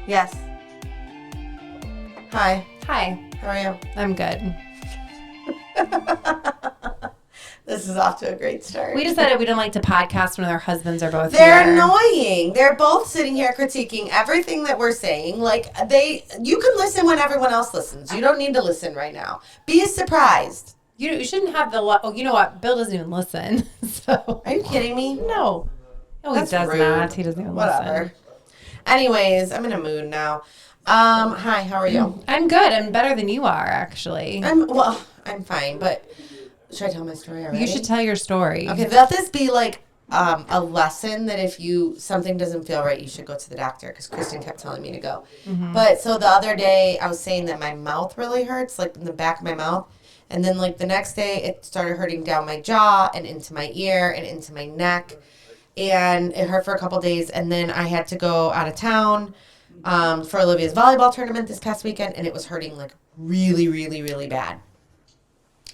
Yes. Hi. Hi. How are you? I'm good. This is off to a great start. We decided we don't like to podcast when our husbands are both They're here. annoying. They're both sitting here critiquing everything that we're saying. You can listen when everyone else listens. You don't need to listen right now. Be surprised. You shouldn't have the... Oh, you know what? Bill doesn't even listen. So. Are you kidding me? No. No, That's he does rude. not. He doesn't even Whatever. listen. Anyways, I'm in a mood now. Hi, how are you? I'm good. I'm better than you are, actually. I'm fine, but should I tell my story already? You should tell your story. Okay, let this be like a lesson that if something doesn't feel right, you should go to the doctor, because Kristin kept telling me to go. Mm-hmm. But so the other day, I was saying that my mouth really hurts, like in the back of my mouth. And then like the next day, it started hurting down my jaw and into my ear and into my neck. And it hurt for a couple days. And then I had to go out of town for Olivia's volleyball tournament this past weekend. And it was hurting like really, really, really bad.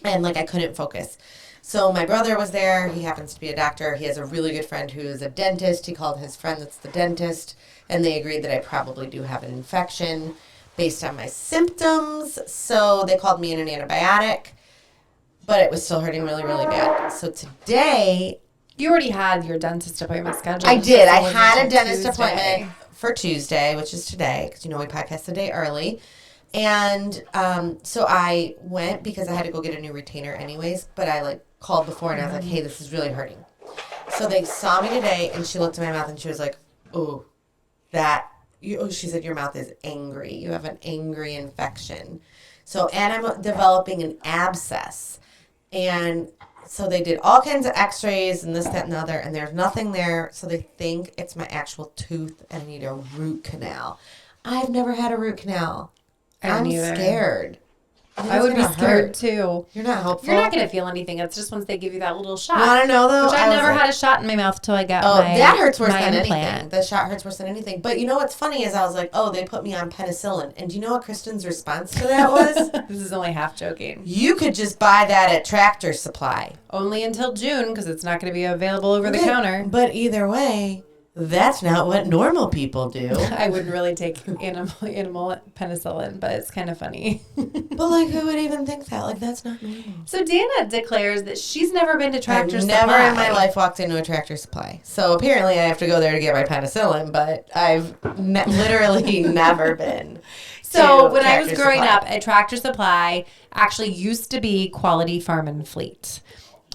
And like I couldn't focus. So my brother was there. He happens to be a doctor. He has a really good friend who is a dentist. He called his friend that's the dentist. And they agreed that I probably do have an infection based on my symptoms. So they called me in an antibiotic. But it was still hurting really, really bad. So today... You already had your dentist appointment scheduled. I did. I So it had a wasn't dentist Tuesday. appointment for Tuesday, which is today, because, we podcast a day early. And so I went because I had to go get a new retainer anyways, but I, called before, and I was like, hey, this is really hurting. So they saw me today, and she looked at my mouth, and she was like, she said, your mouth is angry. You have an angry infection. So, and I'm developing an abscess. And so they did all kinds of x-rays and this, that, and the other, and there's nothing there. So they think it's my actual tooth and I need a root canal. I've never had a root canal. I'm scared. I would be scared too. You're not helpful. You're not going to feel anything. It's just once they give you that little shot. Want to know, though? Which I never had a shot in my mouth until I got that hurts worse than implant. anything. The shot hurts worse than anything. But you know what's funny is I was like, they put me on penicillin. And do you know what Kristin's response to that was? This is only half joking. You could just buy that at Tractor Supply. Only until June, because it's not going to be available over the counter. But either way, that's not what normal people do. I wouldn't really take animal penicillin, but it's kind of funny. But who would even think that? That's not normal. So Danna declares that she's never been to Tractor Supply. Never in my life walked into a Tractor Supply. So apparently I have to go there to get my penicillin, but I've literally never been. So when I was growing up, a Tractor Supply actually used to be Quality Farm and Fleet.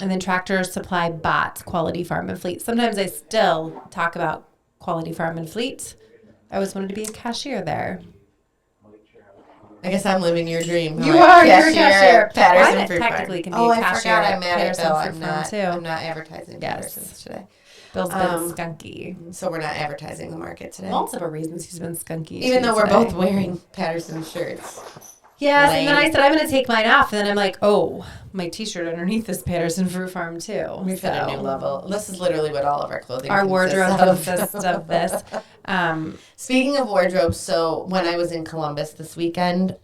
And then Tractor Supply bought Quality Farm and Fleet. Sometimes I still talk about Quality Farm and Fleet. I always wanted to be a cashier there. I guess I'm living your dream. You are. You're a cashier. Patterson Fruit technically Farm. can be a cashier. I forgot I'm mad at Bill. Patterson I'm not advertising Patterson's today. Bill's been skunky. So we're not advertising the market today. Multiple reasons he's been skunky. Even though we're both wearing Patterson shirts. Yes, and then I said, I'm going to take mine off. And then I'm like, my T-shirt underneath this Patterson Fruit Farm, too. We've hit a new level. This is literally what all of our clothing Our wardrobe consists of this. Speaking of wardrobe, so when I was in Columbus this weekend,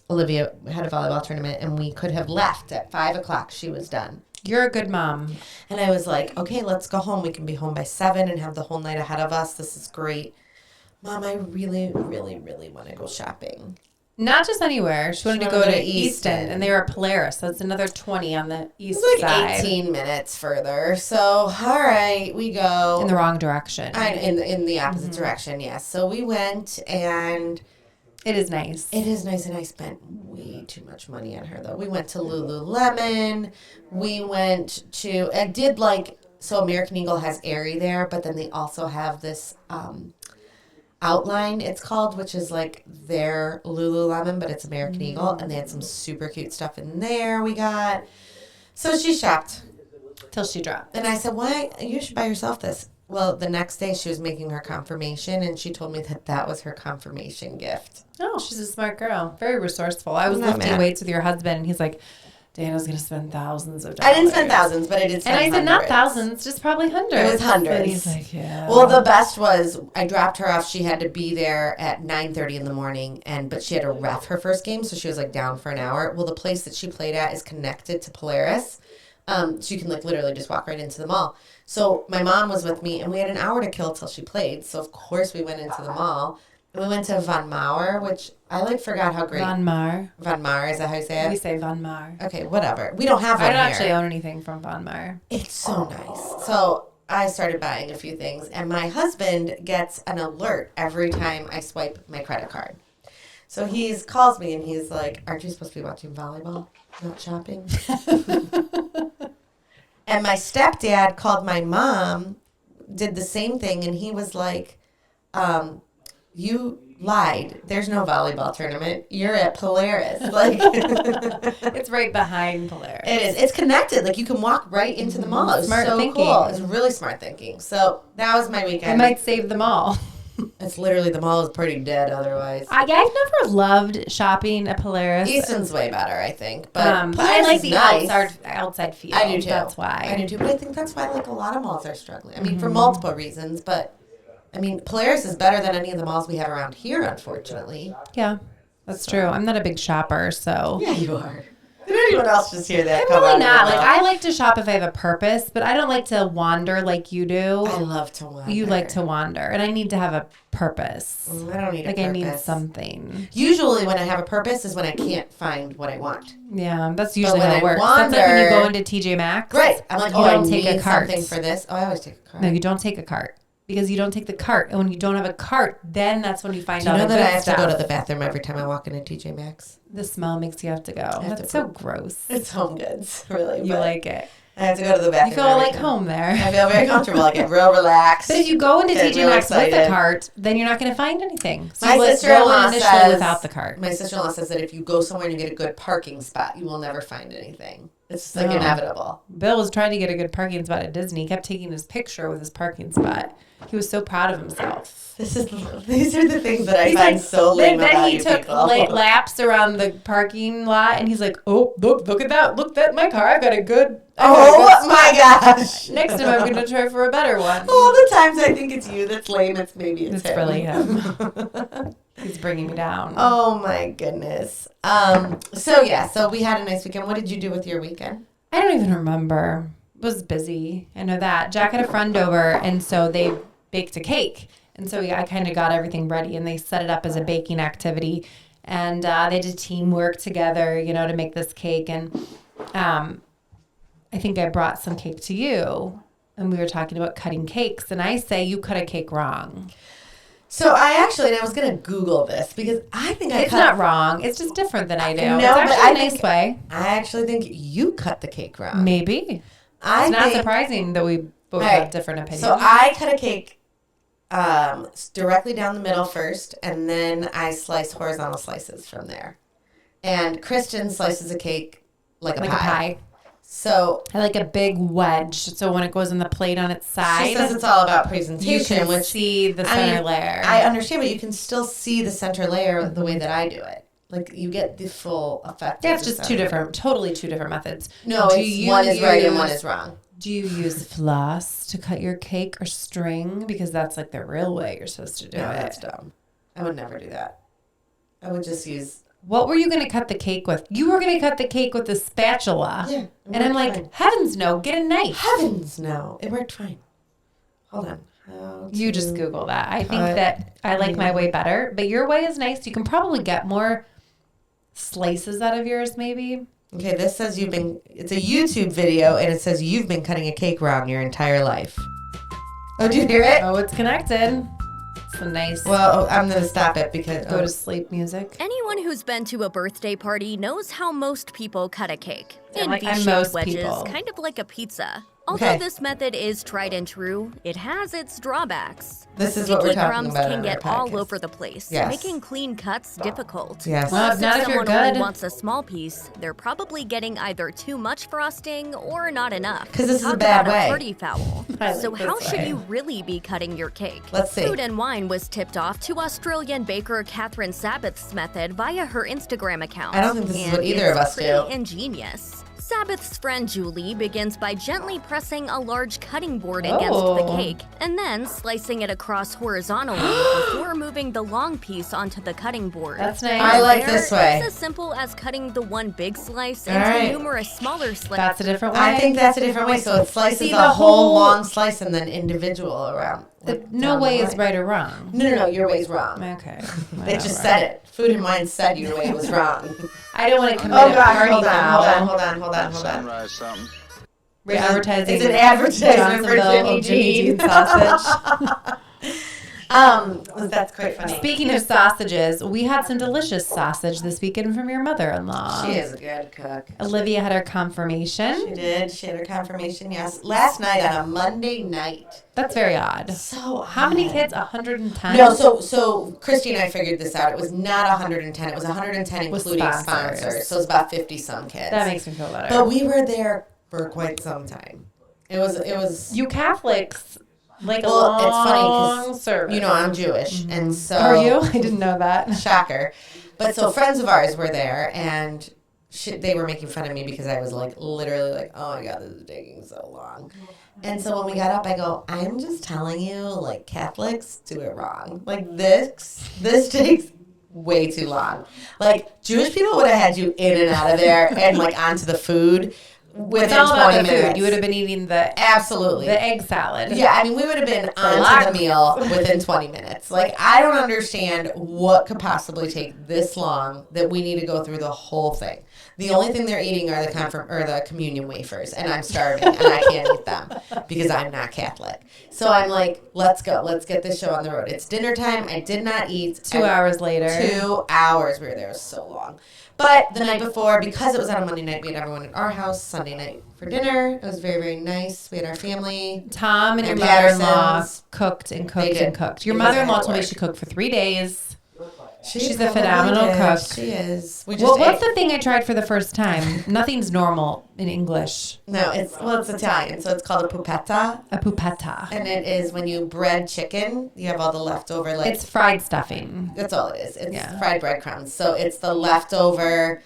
Olivia had a volleyball tournament, and we could have left at 5 o'clock. She was done. You're a good mom. And I was like, okay, let's go home. We can be home by 7 and have the whole night ahead of us. This is great. Mom, I really, really, really want to go shopping. Not just anywhere. She wanted to go to Easton, and they were Polaris. So it's another 20 on the east side. 18 minutes further. So, all right, we go. In the wrong direction. In the opposite direction, yes. So we went, and... It is nice. It is nice, and I spent way too much money on her, though. We went to Lululemon. We went to... So American Eagle has Aerie there, but then they also have this... Outline, it's called, which is their Lululemon, but it's American Eagle, and they had some super cute stuff in there we got. So she shopped. Till she dropped. And I said, why? You should buy yourself this. Well, the next day she was making her confirmation, and she told me that was her confirmation gift. Oh, she's a smart girl. Very resourceful. I was lifting weights with your husband, and he's like, Dana's going to spend thousands of dollars. I didn't spend thousands, but I did spend hundreds. And I said, hundreds. not thousands, just probably hundreds. It was hundreds. And he's like, yeah. Well, the best was I dropped her off. She had to be there at 9:30 in the morning, but she had to ref her first game, so she was down for an hour. Well, the place that she played at is connected to Polaris, so you can literally just walk right into the mall. So my mom was with me, and we had an hour to kill till she played. So of course we went into the mall. We went to Von Maur, which I forgot how great. Von Maur. Von Maur, is that how you say it? We say Von Maur. Okay, whatever. We don't have one I don't here. actually own anything from Von Maur. It's so nice. So I started buying a few things, and my husband gets an alert every time I swipe my credit card. So he calls me, and he's like, aren't you supposed to be watching volleyball, not shopping? And my stepdad called my mom, did the same thing, and he was like, you lied. There's no volleyball tournament. You're at Polaris. It's right behind Polaris. It is. It's connected. You can walk right into the mall. It's smart so thinking. cool. It's really smart thinking. So that was my weekend. I might save them all. It's literally, the mall is pretty dead otherwise. I've never loved shopping at Polaris. Easton's way better, I think. But I like the nice. outside feel. I do too. That's why. I do too. But I think that's why a lot of malls are struggling. I mean, for multiple reasons. But I mean, Polaris is better than any of the malls we have around here, unfortunately. Yeah, that's true. I'm not a big shopper, so. Yeah, you are. Did anyone else just hear that? I'm really not. I like to shop if I have a purpose, but I don't like to wander like you do. I love to wander. You like to wander, and I need to have a purpose. I don't need a purpose. I need something. Usually when I have a purpose is when I can't find what I want. Yeah, that's usually when how it I works. wander, That's when you go into TJ Maxx. Right. I'm like, you don't I take need a cart. something for this. Oh, I always take a cart. No, you don't take a cart. Because you don't take the cart. And when you don't have a cart, then that's when you find out. Do you know that I have stuff. to go to the bathroom every time I walk into TJ Maxx? The smell makes you have to go. That's so gross. It's home goods, really. You like it. I have to go to the bathroom. You feel like home there. I feel very comfortable. I get real relaxed. But if you go into TJ Maxx with a cart, then you're not going to find anything. So my sister-in-law says without the cart. My sister-in-law says that if you go somewhere and you get a good parking spot, you will never find anything. It's just inevitable. Bill was trying to get a good parking spot at Disney. He kept taking his picture with his parking spot. He was so proud of himself. These are the things that I find so lame about you people. Then he took laps around the parking lot, and he's like, "Oh, look at that! Look at my car! I got a good." My gosh! Next time I'm going to try for a better one. All the times I think it's you that's lame. It's him. It's really him. He's bringing me down. Oh my goodness. So we had a nice weekend. What did you do with your weekend? I don't even remember. It was busy. I know that. Jack had a friend over, and so they baked a cake. And so I kind of got everything ready, and they set it up as a baking activity. And they did teamwork together, to make this cake. And I think I brought some cake to you, and we were talking about cutting cakes. And I say you cut a cake wrong. So I was going to Google this because I think it's not wrong. It's just different than I do. No, it's actually but a nice way. I actually think you cut the cake wrong. Maybe. It's not surprising that we both have different opinions. So I cut a cake directly down the middle first, and then I slice horizontal slices from there. And Kristin slices a cake like a pie. So I like a big wedge. So when it goes on the plate on its side, she says it's all about presentation. You can see the center layer. I understand, but you can still see the center layer the way that I do it. You get the full effect. Yeah, it's just totally two different methods. No, one is right and one is wrong. Do you use floss to cut your cake or string? Because that's the real way you're supposed to do it. That's dumb. I would never do that. I would just use... What were you going to cut the cake with? You were going to cut the cake with a spatula. Yeah. And I'm like, heavens no, get a knife. Heavens no. It worked fine. Hold on. You just Google that. I think that I like my way better, but your way is nice. You can probably get more slices out of yours, maybe. Okay, this says it's a YouTube video, and it says you've been cutting a cake wrong your entire life. Oh, did you hear it? Oh, it's connected. It's a nice... Well, I'm going to stop it because... Go to sleep music. Anyone who's been to a birthday party knows how most people cut a cake. In V-shaped wedges, kind of like a pizza. Although this method is tried and true, it has its drawbacks. This is what we're talking crumbs about can get all over the place, making clean cuts difficult. Yes. Well, Plus, not if if you're someone only good. wants a small piece, they're probably getting either too much frosting or not enough. 'Cause this is a Talk bad about way. A party foul. So how this should way. you really be cutting your cake? Let's see. Food and Wine was tipped off to Australian baker Catherine Sabbath's method via her Instagram account. I don't think this is And what either of us it's do. pretty ingenious. Sabbath's friend Julie begins by gently pressing a large cutting board against the cake and then slicing it across horizontally before moving the long piece onto the cutting board. That's nice. I like There, this way. It's as simple as cutting the one big slice All into right. numerous smaller slices. That's a different way. I think that's a different way. So it slices See, a the whole whole- long slice and then individual around. No way is right or wrong. No, your way's wrong. Okay. They just said it. Food and Wine said your way was wrong. I don't want to commit a party foul. Hold on. Sunrise something. We're advertising. It's an advertisement for Jimmy Jean Jean sausage. That's quite funny. Speaking of sausages, we had some delicious sausage this weekend from your mother-in-law. She is a good cook. Olivia had her confirmation. She did. She had her confirmation, yes. Last night on a Monday night. That's very odd. So how many kids? 110? No, so Christy and I figured this out. It was not 110. It was 110 including sponsors. So it was about 50-some kids. That makes me feel better. But we were there for quite some time. It was. You Catholics like well, a long it's funny because service. you know I'm Jewish, and so are you? I didn't know that. Shocker. But so friends of ours were there, and they were making fun of me because I was like literally like, oh my god, this is taking so long. And so when we got up, I go, I'm just telling you, like Catholics do it wrong. Like this takes way too long. Like Jewish people would have had you in and out of there and like onto the food. Within 20 minutes. Food. You would have been eating the egg salad. Yeah, I mean, we would have been onto the meal within 20 minutes. Like, I don't understand what could possibly take this long that we need to go through the whole thing. The only thing they're eating are the communion wafers, and I'm starving, and I can't eat them because I'm not Catholic. So I'm like, let's go. Let's get this show on the road. It's dinner time. I did not eat. 2 hours later. 2 hours. We were there. It was so long. But the night before, because it was on a Monday night, we had everyone at our house Sunday night for dinner. It was very, very nice. We had our family. Tom and your mother-in-law cooked and cooked and cooked. Your mother-in-law told me she cooked for 3 days. She's a phenomenal cook. She is. Well, what's the thing I tried for the first time? Nothing's normal in English. No, it's Italian, so it's called a pupetta. A pupetta. And it is when you bread chicken, you have all the leftover, it's fried stuffing. That's all it is. It's fried breadcrumbs. So it's the leftover,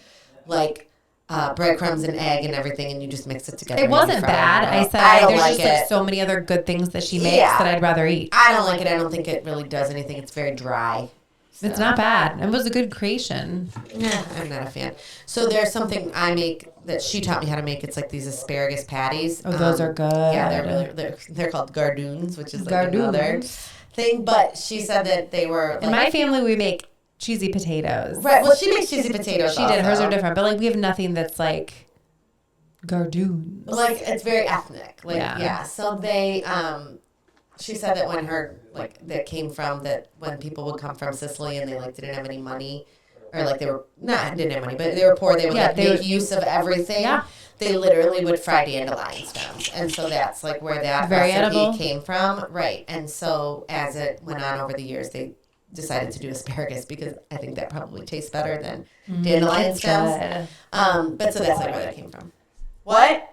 breadcrumbs and egg and everything, and you just mix it together. It wasn't bad. I said there's just so many other good things that she makes that I'd rather eat. I don't like it. I don't think it really does anything. It's very dry. So. It's not bad. It was a good creation. Yeah, I'm not a fan. So there's something I make that she taught me how to make. It's like these asparagus patties. Oh, those are good. Yeah, they're called gardoons, which is like another thing. But she said that they were. In my family, we make cheesy potatoes. Right. Well, she makes cheesy potatoes. She did. Hers are different, but we have nothing that's like gardoons. It's very ethnic. So they. She said that when that came from that when people would come from Sicily and they didn't have any money, or they were didn't have money, but they were poor. They would make use of everything. Yeah. They literally would fry dandelion stems, and so that's where that recipe came from, right? And so as it went on over the years, they decided to do asparagus because I think that probably tastes better than dandelion stems. But so that's where that came from. What?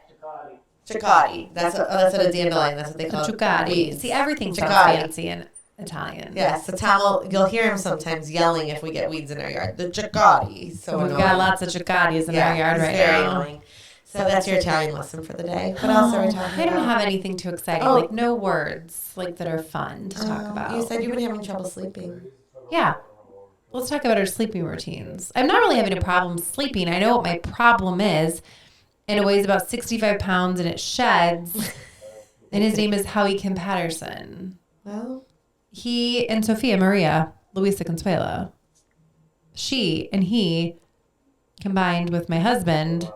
Cicotti. That's what a dandelion. That's what they call it. Cicotti. See, everything sounds fancy in Italian. Yes, so Tom you'll hear him sometimes yelling if we get weeds in our yard. The cicotti. So we've got lots of cicottis in our yard right very now. Annoying. So that's your Italian lesson for the day. What else are we talking about? I don't have anything too exciting. No words that are fun to talk about. You said you've been having trouble sleeping. Yeah. Let's talk about our sleeping routines. I'm not really having a problem sleeping. I know what my problem is. And it weighs about 65 pounds and it sheds. And his name is Howie Kim Patterson. Well, he and Sophia Maria, Luisa Consuela, she and he, combined with my husband,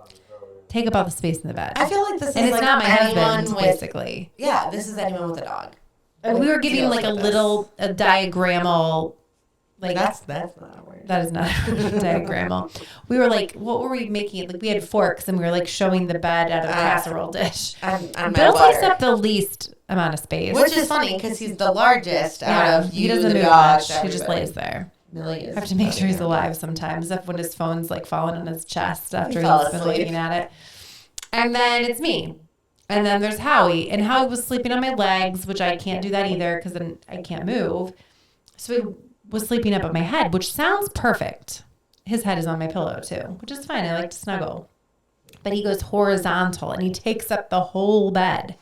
take up all the space in the bed. I feel like this is and it's not my husband, basically. Yeah, this is anyone with a dog. We were giving a diagrammal. That's not a word. That is not diagrammal. We were what were we making? We had forks and we were showing the bed out of the casserole dish. Bill takes up the least amount of space. Which is funny because he's the largest out of he doesn't the move dogs. Much. He just lays there. I have to make sure he's alive sometimes. When his phone's falling on his chest after he's been looking at it. And then it's me. And then there's Howie. And Howie was sleeping on my legs, which I can't do that either because then I can't move. So he was sleeping up on my head, which sounds perfect. His head is on my pillow too, which is fine. I like to snuggle. But he goes horizontal and he takes up the whole bed.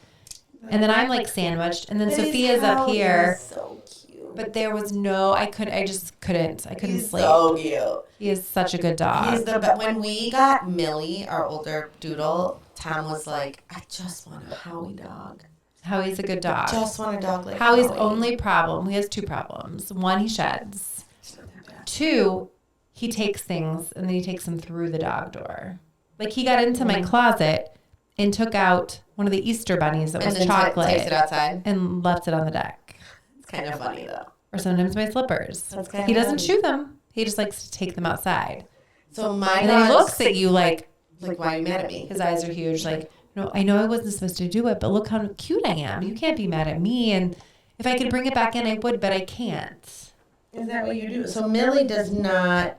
And then I'm sandwiched. And then Sophia's up here. So cute. But there was I just couldn't. I couldn't sleep. So cute. He is such a good dog. When we got Millie, our older doodle, Tom was like, I just want a Howie dog. Howie's a good dog. Just want a dog like Howie's Howie. only problem, he has 2 problems. 1, he sheds. 2, he takes things and then he takes them through the dog door. Like he got into my closet and took out one of the Easter bunnies that was chocolate. Takes it outside. And left it on the deck. It's kind of funny though. Or sometimes my slippers. He doesn't chew them. He just likes to take them outside. So my And then he looks at you like, why are you mad at me? His eyes are huge. Like, no, I know I wasn't supposed to do it, but look how cute I am. You can't be mad at me. And if I could bring it back in, I would, but I can't. Is that what you do? So Millie does not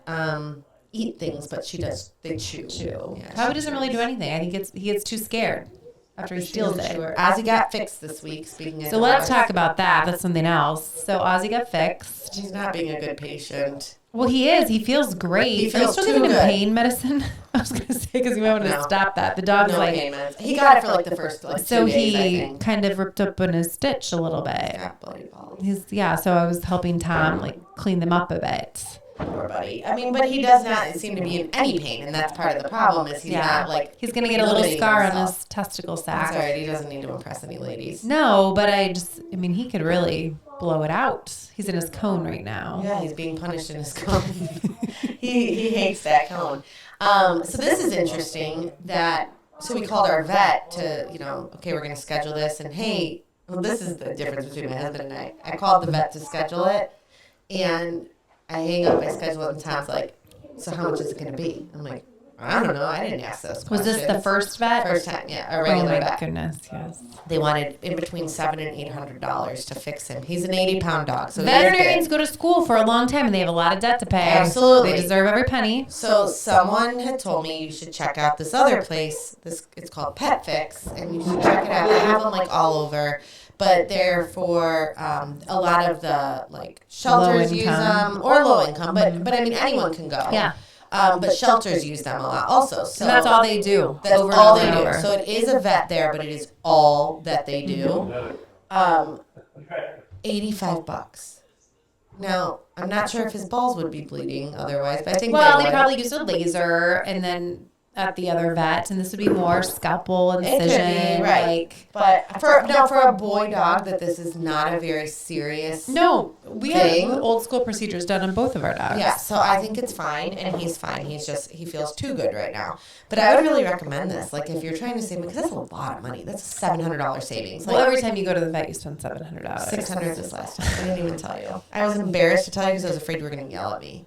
eat things, but she does. They chew. Yeah, Howie doesn't really do anything. I think he gets too scared after he steals it. Ozzy got fixed this week. Speaking of, so let's talk about that. That's something else. So Ozzy got fixed. He's not being a good patient. Well, he is. He feels great. He feels still too giving him good. pain medicine. I was going to say because we might want to stop that. The dog's no like pain meds. He got it for like the first 2 days. So he I think. kind of ripped up in his stitch a little bit. Yeah, bloody balls. So I was helping Tom like clean them up a bit. Poor buddy. I mean, but he does not seem to be in any pain, and that's part of the problem. Is he's not like he's gonna get a little scar on his testicle sac. That's all right. He doesn't need to impress any ladies. No, but I mean, he could really blow it out. He's in his cone right now. Yeah, he's being punished in his cone. he hates that cone. So this is interesting. So we called our vet to, okay, we're gonna schedule this, and hey, well, this is the difference between my husband and I. I called the vet to schedule it, and I hang up, I schedule it, and Tom's like, so how much is it going to be? I'm like, I don't know. I didn't ask those questions. Was this the first vet? First time, yeah, a regular vet. Oh, my goodness, yes. They wanted in between $700 and $800 to fix him. He's an 80-pound dog. So veterinarians go to school for a long time, and they have a lot of debt to pay. Absolutely. They deserve every penny. So someone had told me you should check out this other place. It's called Pet Fix, and you should check it out. They have them like all over. But they're for a lot of the like shelters use them, or low income. But I mean anyone can go. Yeah. But shelters use them a lot also. So and that's all they do. That's all they do. So it is a vet there, but it is all that they do. $85. Now I'm not sure if his balls would be bleeding otherwise, but I think they probably use a laser and then at the other vet, and this would be more scalpel incision. It could be, right. But for a boy dog, that this is not a very serious we thing. have old school procedures done on both of our dogs. Yeah, so I think it's fine, and he's fine. He feels too good right now. But I would really recommend this. Like, if you're trying to save, because that's a lot of money. That's a $700 savings. Well, every time you go to the vet, you spend $700. $600 this last time. I didn't even tell you. I was embarrassed to tell you because I was afraid you were going to yell at me.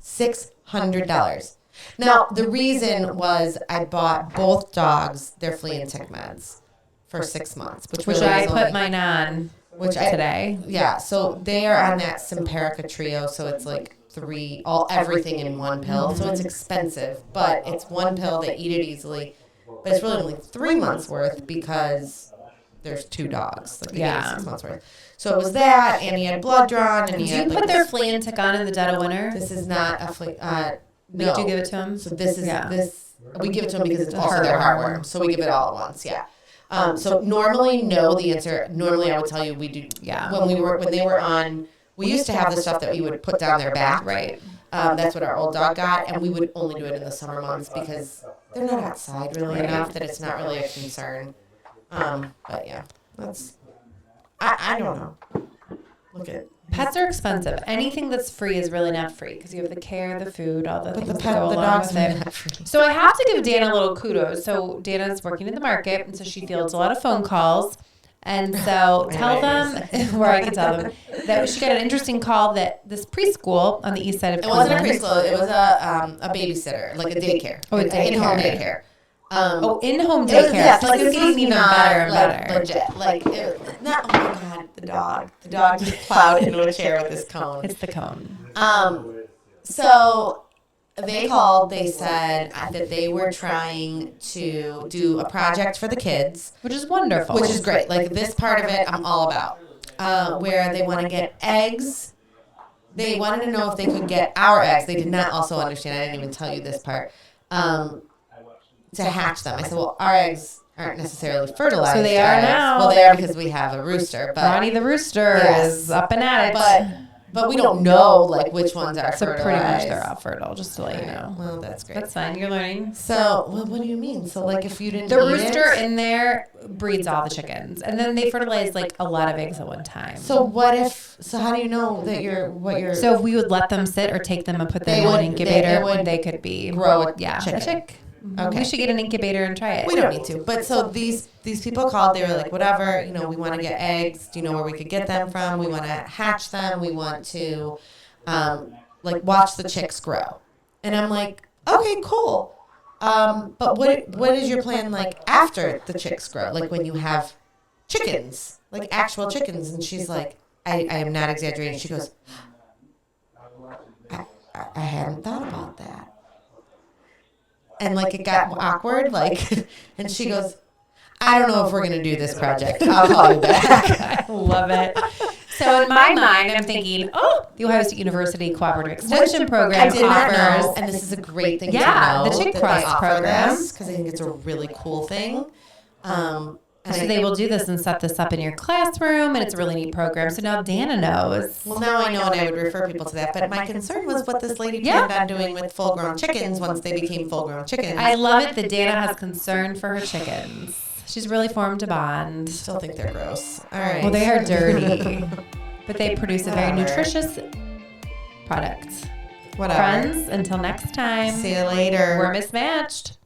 $600. Now, the reason was I bought both dogs their flea and tick meds for 6 months, which really I put mine on today. Yeah, so they are on that Simparica trio, so it's like everything in one pill. So it's expensive, but it's one pill. They eat it easily, but it's really only 3 months worth because there's 2 dogs. Like, they get 6 months worth. So it was that, and he had blood drawn, and he had. Do you put their flea and tick on in the dead of winter? This is not a flea. No. Did you give it to him? So this is this. We give it to them because it's also their heartworm. So we give it all at once. Yeah. So normally, no. The answer. Normally, I would tell you we do. Yeah. When they were on, we used to have the stuff that we would put down their back. Right. That's what our old dog got, and we would only do it in the summer months because they're not outside really enough that it's not really a concern. But yeah, that's. I don't know. Look at. Pets are expensive. Anything that's free is really not free because you have the care, the food, all the things the that go along dogs with it. not free. So I have to give Danna a little kudos. So Danna's working in the market, and so she fields a lot of phone calls. And so tell them, where I can tell them, that she got an interesting call that this preschool on the east side of Cleveland. It wasn't a preschool. It was a babysitter, like a daycare. Oh, a daycare. In-home daycare. In-home daycare. Yes, so like it's getting even better and better. Legit. Like, not, oh my God, the dog. The dog just plowed into a chair with this cone. It's the cone. So they called, they said that they were trying to do a project for the kids. Which is wonderful. Which is great. Like, this part of it, I'm all about. Where they want to get eggs. They wanted to know if they could get our eggs. They did not also understand. I didn't even tell you this part. To hatch them. I said, well, our eggs aren't necessarily fertilized. So they are now. Well, they are because we have a rooster. But Ronnie the rooster is up and at it. But But we don't know like which ones are So fertilized. pretty much they're all fertile, just to let you know. Well, that's great. That's fine. You're learning. So, well, what do you mean? So, like, if you didn't The eat rooster it, in there breeds all the chickens, and then they fertilize like a lot of eggs at one time. So what if? So how do you know that you're? So if we would let them sit or take them and put them in an incubator, they could be grow a chicken. chick. Okay. We should get an incubator and try it. We don't need to. But so these people called. They were like, whatever. We want to get eggs. Do you know where we could get them from? We want to hatch them. We want to, like, watch the chicks grow. And I'm like, okay, cool. But what is your plan like after the chicks grow? Like when you have chickens, like actual chickens? And she's like, I am not exaggerating. She goes, I hadn't thought about that. And like it got awkward, like, and she goes, I don't know if we're going to do this project. I'll call you back. I love it. So in my mind, I'm thinking, the Ohio State University Cooperative Extension Program I did not offers, know, and this is a great thing to Yeah, know. the Chick that Cross they offer program. this, because I think it's a really cool thing. And so they will do this and set this up in your classroom, and it's a really neat program. So now Danna knows. Well, now I know, and I would refer people to that. But my concern was what this lady planned on doing with full-grown chickens once they became full-grown chickens. I love it that Danna has concern for her chickens. She's really formed a bond. Still think they're gross. All right. Well, they are dirty, but they produce a very nutritious product. Whatever. Friends, until next time. See you later. We're mismatched.